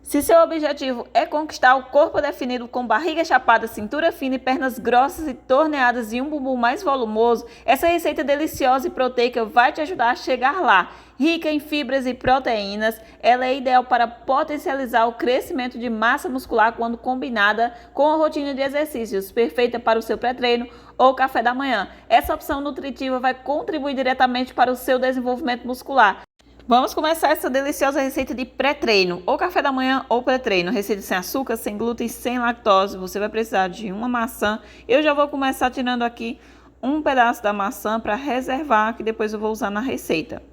Se seu objetivo é conquistar o corpo definido com barriga chapada, cintura fina e pernas grossas e torneadas e um bumbum mais volumoso, essa receita deliciosa e proteica vai te ajudar a chegar lá. Rica em fibras e proteínas, ela é ideal para potencializar o crescimento de massa muscular quando combinada com a rotina de exercícios, perfeita para o seu pré-treino ou café da manhã. Essa opção nutritiva vai contribuir diretamente para o seu desenvolvimento muscular. Vamos começar essa deliciosa receita de pré-treino, ou café da manhã ou pré-treino. Receita sem açúcar, sem glúten, sem lactose. Você vai precisar de uma maçã. Eu já vou começar tirando aqui um pedaço da maçã para reservar, que depois eu vou usar na receita.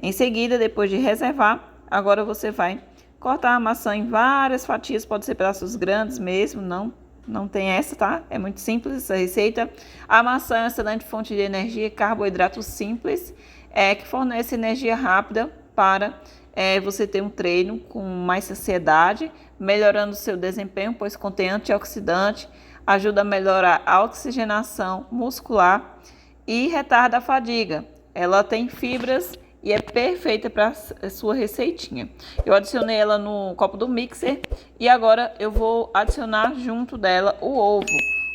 Em seguida, depois de reservar, agora você vai cortar a maçã em várias fatias, pode ser pedaços grandes mesmo, não tem essa, tá? É muito simples essa receita. A maçã é uma excelente fonte de energia e carboidrato simples, que fornece energia rápida para você ter um treino com mais saciedade, melhorando o seu desempenho, pois contém antioxidante, ajuda a melhorar a oxigenação muscular e retarda a fadiga. Ela tem fibras e é perfeita para a sua receitinha. Eu adicionei ela no copo do mixer e agora eu vou adicionar junto dela o ovo.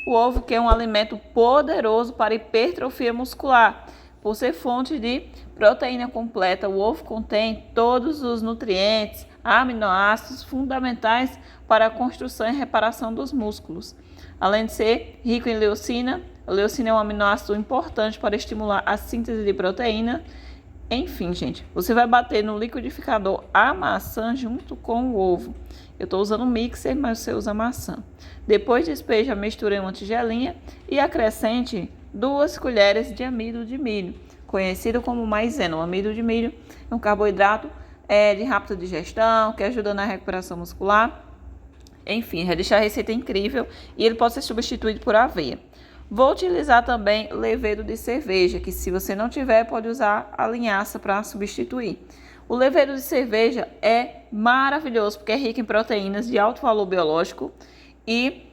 O ovo, que é um alimento poderoso para hipertrofia muscular. Por ser fonte de proteína completa, o ovo contém todos os nutrientes, aminoácidos fundamentais para a construção e reparação dos músculos. Além de ser rico em leucina, a leucina é um aminoácido importante para estimular a síntese de proteína. Enfim, gente, você vai bater no liquidificador a maçã junto com o ovo. Eu estou usando um mixer, mas você usa maçã. Depois despeje a mistura em uma tigelinha e acrescente 2 colheres de amido de milho, conhecido como maisena. O amido de milho é um carboidrato de rápida digestão, que ajuda na recuperação muscular. Enfim, vai deixar a receita incrível e ele pode ser substituído por aveia. Vou utilizar também levedo de cerveja, que se você não tiver, pode usar a linhaça para substituir. O levedo de cerveja é maravilhoso porque é rico em proteínas de alto valor biológico e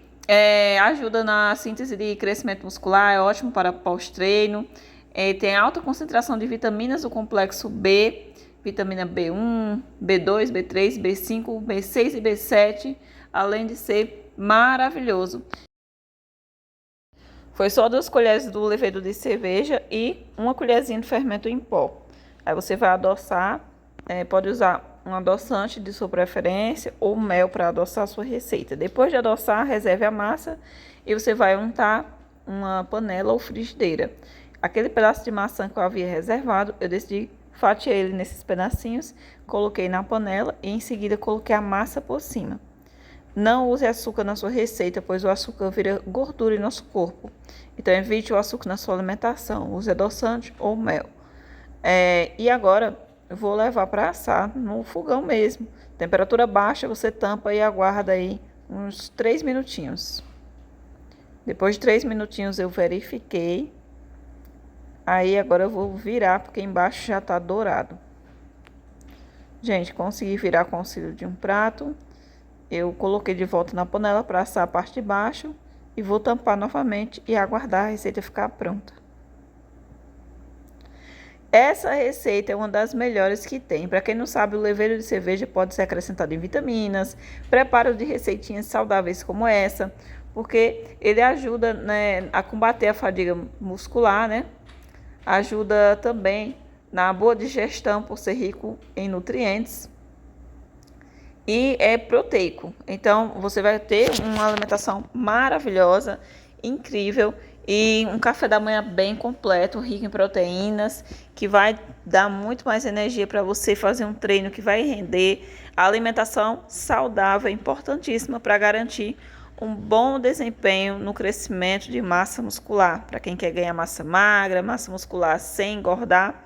ajuda na síntese de crescimento muscular, é ótimo para pós-treino. Tem alta concentração de vitaminas do complexo B, vitamina B1, B2, B3, B5, B6 e B7, além de ser maravilhoso. Foi só 2 colheres do levedo de cerveja e 1 colherzinha de fermento em pó. Aí você vai adoçar, pode usar um adoçante de sua preferência ou mel para adoçar a sua receita. Depois de adoçar, reserve a massa e você vai untar uma panela ou frigideira. Aquele pedaço de maçã que eu havia reservado, eu decidi fatiar ele nesses pedacinhos, coloquei na panela e em seguida coloquei a massa por cima. Não use açúcar na sua receita, pois o açúcar vira gordura em nosso corpo. Então, evite o açúcar na sua alimentação. Use adoçante ou mel. E agora, eu vou levar para assar no fogão mesmo. Temperatura baixa, você tampa e aguarda aí uns 3 minutinhos. Depois de 3 minutinhos, eu verifiquei. Aí, agora eu vou virar, porque embaixo já está dourado. Gente, consegui virar com o auxílio de um prato. Eu coloquei de volta na panela para assar a parte de baixo e vou tampar novamente e aguardar a receita ficar pronta. Essa receita é uma das melhores que tem. Para quem não sabe, o levedo de cerveja pode ser acrescentado em vitaminas, preparo de receitinhas saudáveis como essa, porque ele ajuda, né, a combater a fadiga muscular, né? Ajuda também na boa digestão por ser rico em nutrientes. E é proteico, então você vai ter uma alimentação maravilhosa, incrível e um café da manhã bem completo, rico em proteínas, que vai dar muito mais energia para você fazer um treino que vai render. A alimentação saudável é importantíssima para garantir um bom desempenho no crescimento de massa muscular. Para quem quer ganhar massa magra, massa muscular sem engordar,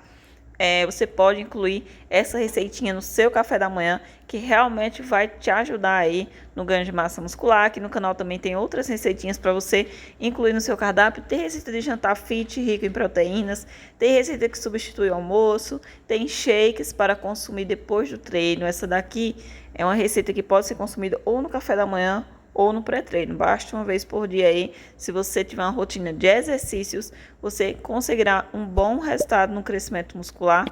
você pode incluir essa receitinha no seu café da manhã, que realmente vai te ajudar aí no ganho de massa muscular. Aqui no canal também tem outras receitinhas para você incluir no seu cardápio. Tem receita de jantar fit, rico em proteínas, tem receita que substitui o almoço, tem shakes para consumir depois do treino. Essa daqui é uma receita que pode ser consumida ou no café da manhã ou no pré-treino. Basta uma vez por dia aí, se você tiver uma rotina de exercícios, você conseguirá um bom resultado no crescimento muscular,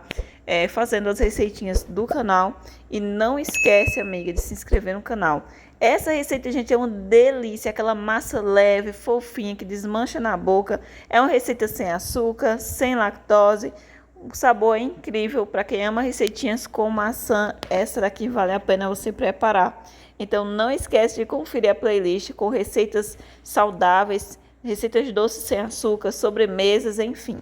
fazendo as receitinhas do canal. E não esquece, amiga, de se inscrever no canal. Essa receita, gente, é uma delícia, aquela massa leve, fofinha, que desmancha na boca. É uma receita sem açúcar, sem lactose. O sabor é incrível. Para quem ama receitinhas com maçã, essa daqui vale a pena você preparar. Então não esquece de conferir a playlist com receitas saudáveis, receitas doces sem açúcar, sobremesas, enfim.